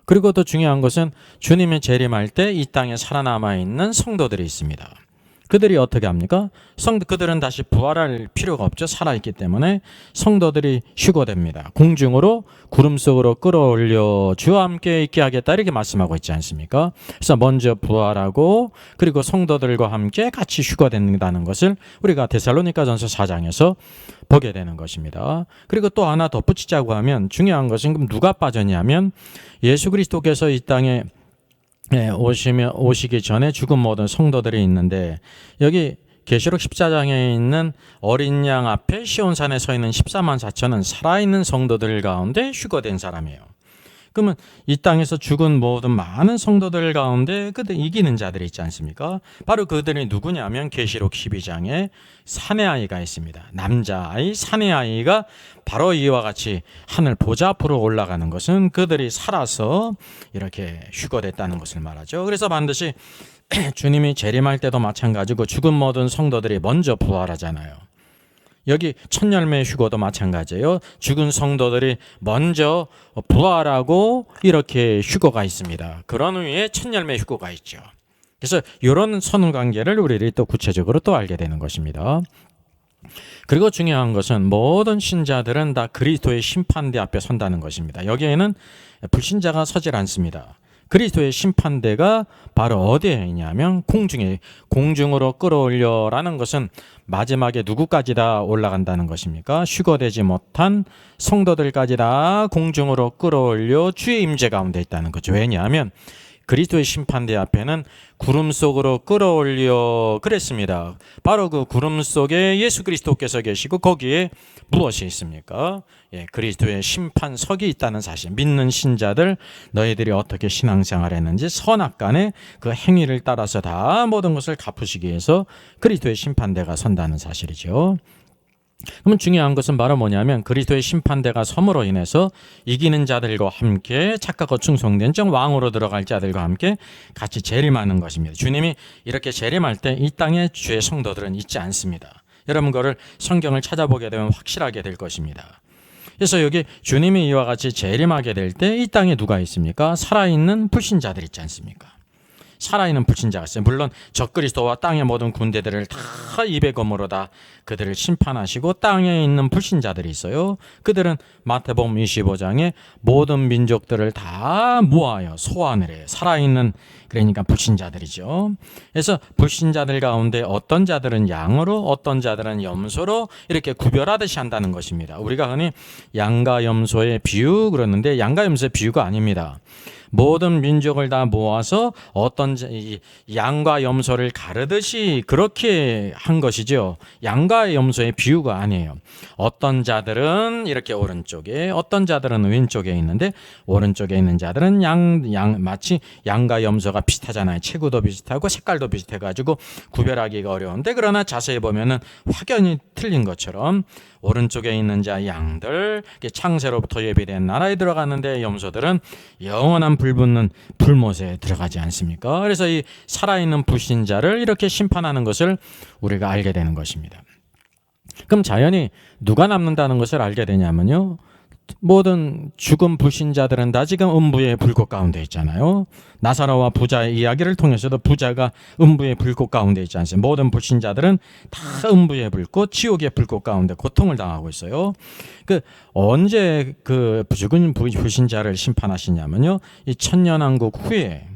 그리고 또 중요한 것은 주님이 재림할 때 이 땅에 살아남아 있는 성도들이 있습니다. 그들이 어떻게 합니까? 그들은 다시 부활할 필요가 없죠. 살아있기 때문에 성도들이 휴거됩니다. 공중으로 구름 속으로 끌어올려 주와 함께 있게 하겠다 이렇게 말씀하고 있지 않습니까? 그래서 먼저 부활하고 그리고 성도들과 함께 같이 휴거된다는 것을 우리가 데살로니가전서 4장에서 보게 되는 것입니다. 그리고 또 하나 덧붙이자고 하면 중요한 것은 그럼 누가 빠졌냐면 예수 그리스도께서 이 땅에 오시기 전에 죽은 모든 성도들이 있는데 여기 계시록 14장에 있는 어린 양 앞에 시온산에 서 있는 14만 4천은 살아있는 성도들 가운데 휴거된 사람이에요. 그러면 이 땅에서 죽은 모든 많은 성도들 가운데 그들 이기는 자들이 있지 않습니까? 바로 그들이 누구냐면 계시록 12장에 사내아이가 있습니다. 남자아이 사내아이가 바로 이와 같이 하늘 보좌 앞으로 올라가는 것은 그들이 살아서 이렇게 휴거됐다는 것을 말하죠. 그래서 반드시 주님이 재림할 때도 마찬가지고 죽은 모든 성도들이 먼저 부활하잖아요. 여기 첫 열매 휴거도 마찬가지예요. 죽은 성도들이 먼저 부활하고 이렇게 휴거가 있습니다. 그런 후에 첫 열매 휴거가 있죠. 그래서 이런 선후관계를 우리들이 또 구체적으로 또 알게 되는 것입니다. 그리고 중요한 것은 모든 신자들은 다 그리스도의 심판대 앞에 선다는 것입니다. 여기에는 불신자가 서질 않습니다. 그리스도의 심판대가 바로 어디에 있냐면 공중으로 끌어올려라는 것은 마지막에 누구까지 다 올라간다는 것입니까? 휴거되지 못한 성도들까지 다 공중으로 끌어올려 주의 임재 가운데 있다는 거죠. 왜냐하면 그리스도의 심판대 앞에는 구름 속으로 끌어올려 그랬습니다. 바로 그 구름 속에 예수 그리스도께서 계시고 거기에 무엇이 있습니까? 그리스도의 심판석이 있다는 사실. 믿는 신자들 너희들이 어떻게 신앙생활 했는지 선악간의 그 행위를 따라서 다 모든 것을 갚으시기 위해서 그리스도의 심판대가 선다는 사실이죠. 그러면 중요한 것은 바로 뭐냐면 그리스도의 심판대가 섬으로 인해서 이기는 자들과 함께 착하고 충성된 정 왕으로 들어갈 자들과 함께 같이 재림하는 것입니다. 주님이 이렇게 재림할 때 이 땅에 주의 성도들은 있지 않습니다. 여러분 그거를 성경을 찾아보게 되면 확실하게 될 것입니다. 그래서 여기 주님이 이와 같이 재림하게 될 때 이 땅에 누가 있습니까? 살아있는 불신자들 있지 않습니까? 살아있는 불신자가 있어요. 물론 적그리스도와 땅의 모든 군대들을 다 입의 검으로 다 그들을 심판하시고 땅에 있는 불신자들이 있어요. 그들은 마태복음 25장에 모든 민족들을 다 모아요. 소환을 해요. 살아있는 그러니까 불신자들이죠. 그래서 불신자들 가운데 어떤 자들은 양으로 어떤 자들은 염소로 이렇게 구별하듯이 한다는 것입니다. 우리가 흔히 양과 염소의 비유 그러는데 양과 염소의 비유가 아닙니다. 모든 민족을 다 모아서 어떤 양과 염소를 가르듯이 그렇게 한 것이죠. 양과 염소의 비유가 아니에요. 어떤 자들은 이렇게 오른쪽에 어떤 자들은 왼쪽에 있는데 오른쪽에 있는 자들은 마치 양과 염소가 비슷하잖아요. 체구도 비슷하고 색깔도 비슷해가지고 구별하기가 어려운데 그러나 자세히 보면은 확연히 틀린 것처럼 오른쪽에 있는 자 양들 창세로부터 예비된 나라에 들어가는데 염소들은 영원한 불붙는 불못에 들어가지 않습니까? 그래서 이 살아있는 불신자를 이렇게 심판하는 것을 우리가 알게 되는 것입니다. 그럼 자연히 누가 남는다는 것을 알게 되냐면요, 모든 죽은 불신자들은 다 지금 음부의 불꽃 가운데 있잖아요. 나사로와 부자의 이야기를 통해서도 부자가 음부의 불꽃 가운데 있지 않습니까? 모든 불신자들은 다 음부의 불꽃, 지옥의 불꽃 가운데 고통을 당하고 있어요. 언제 그 죽은 불신자를 심판하시냐면요, 이 천년왕국 후에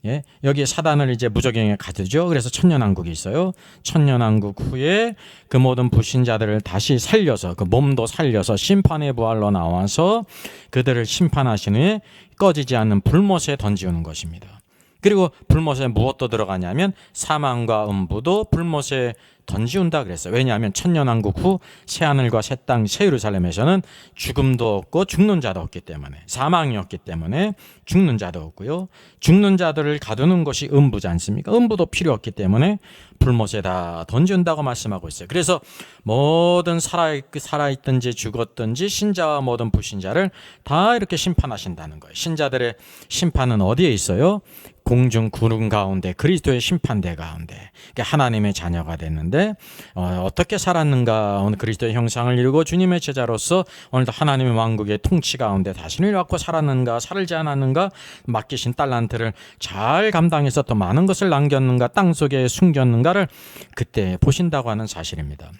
예, 여기 사단을 이제 무저갱에 가두죠. 그래서 천년왕국이 있어요. 천년왕국 후에 그 모든 불신자들을 다시 살려서 그 몸도 살려서 심판의 부활로 나와서 그들을 심판하신 후에 꺼지지 않는 불못에 던지우는 것입니다. 그리고 불못에 무엇도 들어가냐면 사망과 음부도 불못에 던지운다 그랬어요. 왜냐하면 천년왕국 후 새하늘과 새 땅, 새 예루살렘에서는 죽음도 없고 죽는 자도 없기 때문에, 사망이 없기 때문에 죽는 자도 없고요. 죽는 자들을 가두는 것이 음부지 않습니까? 음부도 필요 없기 때문에 불못에다 던지운다고 말씀하고 있어요. 그래서 모든 살아있든지 죽었든지 신자와 모든 불신자를 다 이렇게 심판하신다는 거예요. 신자들의 심판은 어디에 있어요? 공중 구름 가운데, 그리스도의 심판대 가운데. 하나님의 자녀가 됐는데 어떻게 살았는가? 오늘 그리스도의 형상을 이루고 주님의 제자로서 오늘도 하나님의 왕국의 통치 가운데 자신을 갖고 살았는가, 살지 않았는가, 맡기신 달란트를 잘 감당해서 더 많은 것을 남겼는가, 땅속에 숨겼는가를 그때 보신다고 하는 사실입니다.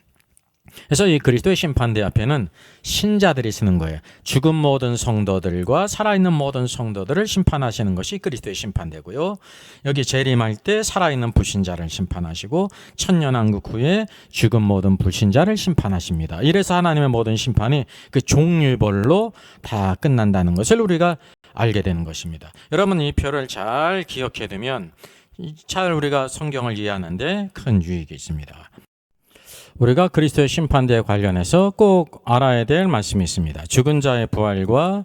그래서 이 그리스도의 심판대 앞에는 신자들이 쓰는 거예요. 죽은 모든 성도들과 살아있는 모든 성도들을 심판하시는 것이 그리스도의 심판대고요. 여기 재림할 때 살아있는 불신자를 심판하시고 천년왕국 후에 죽은 모든 불신자를 심판하십니다. 이래서 하나님의 모든 심판이 그 종류별로 다 끝난다는 것을 우리가 알게 되는 것입니다. 여러분, 이 표를 잘 기억해 두면 잘 우리가 성경을 이해하는데 큰 유익이 있습니다. 우리가 그리스도의 심판대에 관련해서 꼭 알아야 될 말씀이 있습니다. 죽은 자의 부활과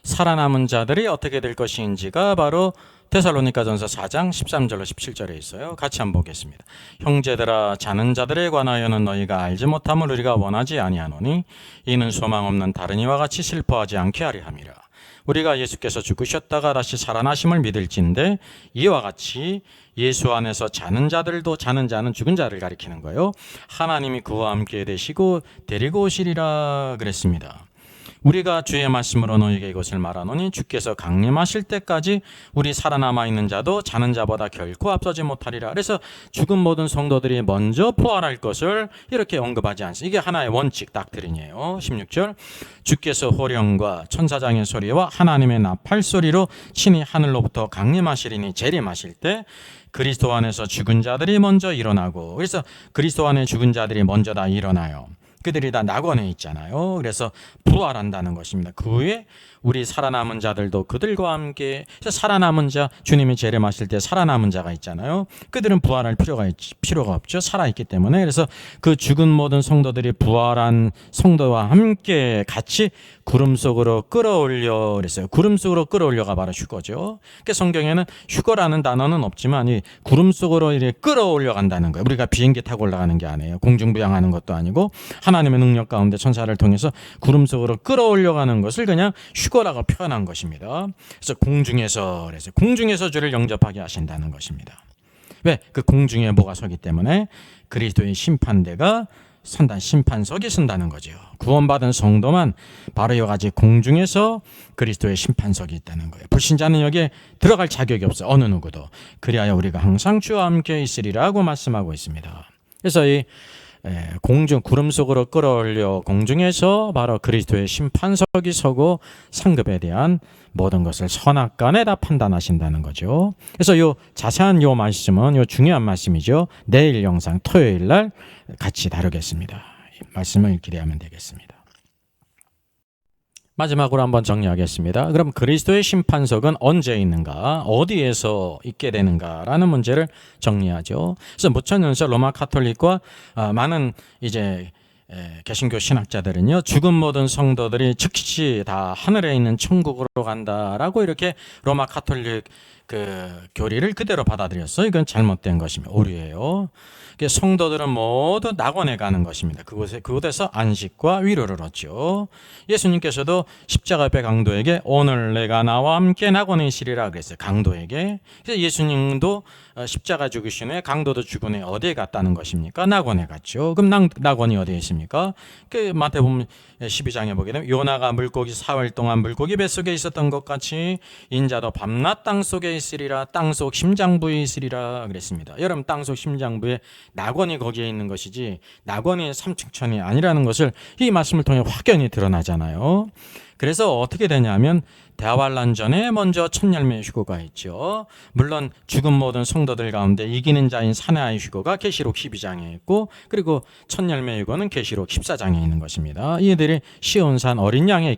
살아남은 자들이 어떻게 될 것인지가 바로 데살로니가전서 4장 13절로 17절에 있어요. 같이 한번 보겠습니다. 형제들아, 자는 자들에 관하여는 너희가 알지 못함을 우리가 원하지 아니하노니 이는 소망 없는 다른 이와 같이 슬퍼하지 않게 하려 함이라. 우리가 예수께서 죽으셨다가 다시 살아나심을 믿을진데 이와 같이 예수 안에서 자는 자들도, 자는 자는 죽은 자를 가리키는 거예요, 하나님이 그와 함께 되시고 데리고 오시리라 그랬습니다. 우리가 주의 말씀으로 너희에게 이것을 말하노니 주께서 강림하실 때까지 우리 살아남아 있는 자도 자는 자보다 결코 앞서지 못하리라. 그래서 죽은 모든 성도들이 먼저 부활할 것을 이렇게 언급하지 않습니다. 이게 하나의 원칙 닥트린이에요. 16절, 주께서 호령과 천사장의 소리와 하나님의 나팔 소리로 친히 하늘로부터 강림하시리니 재림하실 때 그리스도 안에서 죽은 자들이 먼저 일어나고, 그래서 그리스도 안에 죽은 자들이 먼저 다 일어나요. 그들이 다 낙원에 있잖아요. 그래서 부활한다는 것입니다. 그 후에 우리 살아남은 자들도 그들과 함께, 살아남은 자, 주님이 재림하실 때 살아남은 자가 있잖아요. 그들은 부활할 필요가 없죠. 살아있기 때문에. 그래서 그 죽은 모든 성도들이 부활한 성도와 함께 같이 구름 속으로 끌어올려 그랬어요. 구름 속으로 끌어올려가 바로 휴거죠. 그러니까 성경에는 휴거라는 단어는 없지만 이 구름 속으로 이렇게 끌어올려 간다는 거예요. 우리가 비행기 타고 올라가는 게 아니에요. 공중부양하는 것도 아니고 하나님의 능력 가운데 천사를 통해서 구름 속으로 끌어올려 가는 것을 그냥 휴거라고 표현한 것입니다. 그래서 공중에서 주를 영접하게 하신다는 것입니다. 왜? 그 공중에 뭐가 서기 때문에 그리스도의 심판대가 선단 심판석이 선다는 거죠. 구원받은 성도만 바로 이와 같이 공중에서 그리스도의 심판석이 있다는 거예요. 불신자는 여기에 들어갈 자격이 없어요. 어느 누구도. 그리하여 우리가 항상 주와 함께 있으리라고 말씀하고 있습니다. 그래서 이 공중 구름 속으로 끌어올려 공중에서 바로 그리스도의 심판석이 서고 상급에 대한 모든 것을 선악간에 다 판단하신다는 거죠. 그래서 요 자세한 요 말씀은 요 중요한 말씀이죠. 내일 영상 토요일 날 같이 다루겠습니다. 말씀을 기대하면 되겠습니다. 마지막으로 한번 정리하겠습니다. 그럼 그리스도의 심판석은 언제 있는가, 어디에서 있게 되는가라는 문제를 정리하죠. 그래서 무천연서 로마 카톨릭과 많은 이제 개신교 신학자들은요, 죽은 모든 성도들이 즉시 다 하늘에 있는 천국으로 간다라고 이렇게 로마 카톨릭 그 교리를 그대로 받아들였어요. 이건 잘못된 것입니다. 오류예요. 성도들은 모두 낙원에 가는 것입니다. 그곳에서 안식과 위로를 얻죠. 예수님께서도 십자가 앞에 강도에게 오늘 내가 나와 함께 낙원에 있으리라 그랬어요. 강도에게. 그래서 예수님도 십자가 죽으신 후에 강도도 죽은 후에 어디에 갔다는 것입니까? 낙원에 갔죠. 그럼 낙원이 어디에 있습니까? 그 마태복음 12장에 보게 되면 요나가 물고기 4일 동안 물고기 뱃속에 있었던 것 같이 인자도 밤낮 땅속에 있으리라. 땅속 심장부에 있으리라 그랬습니다. 여러분, 땅속 심장부에 낙원이 거기에 있는 것이지 낙원이 삼층천이 아니라는 것을 이 말씀을 통해 확연히 드러나잖아요. 그래서 어떻게 되냐면 대환란 전에 먼저 첫 열매 휴거가 있죠. 물론 죽은 모든 성도들 가운데 이기는 자인 사내아이 휴거가 계시록 12장에 있고, 그리고 첫 열매 휴거는 계시록 14장에 있는 것입니다. 이들이 시온산 어린 양의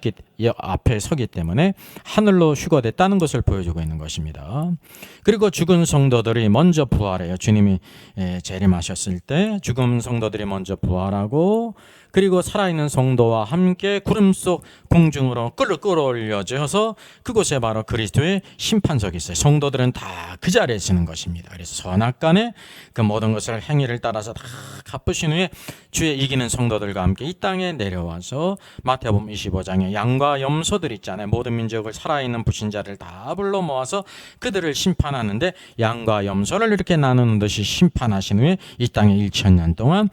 앞에 서기 때문에 하늘로 휴거됐다는 것을 보여주고 있는 것입니다. 그리고 죽은 성도들이 먼저 부활해요. 주님이 재림하셨을 때 죽은 성도들이 먼저 부활하고, 그리고 살아있는 성도와 함께 구름 속 공중으로 끌어올려져서 그곳에 바로 그리스도의 심판석이 있어요. 성도들은 다 그 자리에 서는 것입니다. 그래서 선악간에 그 모든 것을 행위를 따라서 다 갚으신 후에 주의 이기는 성도들과 함께 이 땅에 내려와서 마태복음 25장에 양과 염소들 있잖아요. 모든 민족을 살아있는 불신자를 다 불러 모아서 그들을 심판하는데 양과 염소를 이렇게 나누는 듯이 심판하신 후에 이 땅에 1000년 동안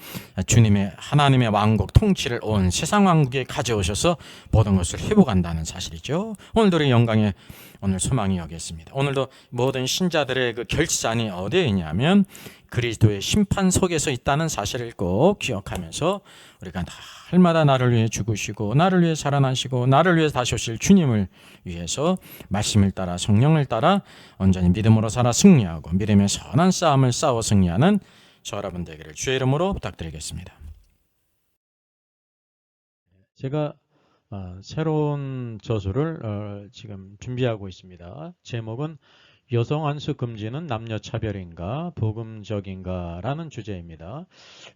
주님의 하나님의 왕국 통치를 온 세상 왕국에 가져오셔서 모든 것을 회복한다는 사실이죠. 오늘도 우리 영광의 오늘 소망이 여기있습니다. 오늘도 모든 신자들의 그 결산이 어디에 있냐면 그리스도의 심판석에서 있다는 사실을 꼭 기억하면서 우리가 날마다 나를 위해 죽으시고 나를 위해 살아나시고 나를 위해 다시 오실 주님을 위해서 말씀을 따라 성령을 따라 온전히 믿음으로 살아 승리하고 믿음의 선한 싸움을 싸워 승리하는 저 여러분 되기를 주의 이름으로 부탁드리겠습니다. 제가 새로운 저수를 지금 준비하고 있습니다. 제목은 여성 안수 금지는 남녀 차별인가 복음적인가 라는 주제입니다.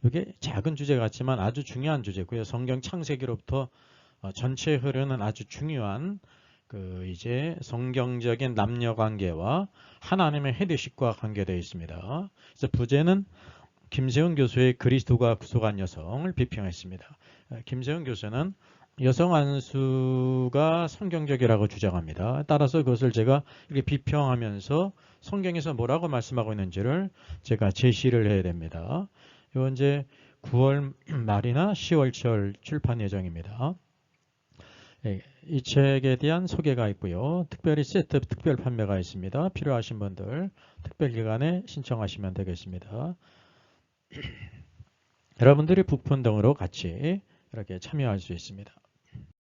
이게 작은 주제 같지만 아주 중요한 주제고요. 성경 창세기로부터 전체에 흐르는 아주 중요한 이제 성경적인 남녀 관계와 하나님의 헤드십과 관계되어 있습니다. 그래서 부제는 김세훈 교수의 그리스도가 구속한 여성을 비평했습니다. 김세훈 교수는 여성 안수가 성경적이라고 주장합니다. 따라서 그것을 제가 이렇게 비평하면서 성경에서 뭐라고 말씀하고 있는지를 제가 제시를 해야 됩니다. 이건 이제 9월 말이나 10월철 출판 예정입니다. 이 책에 대한 소개가 있고요. 특별히 세트 특별 판매가 있습니다. 필요하신 분들 특별 기간에 신청하시면 되겠습니다. 여러분들이 부푼 등으로 같이 이렇게 참여할 수 있습니다.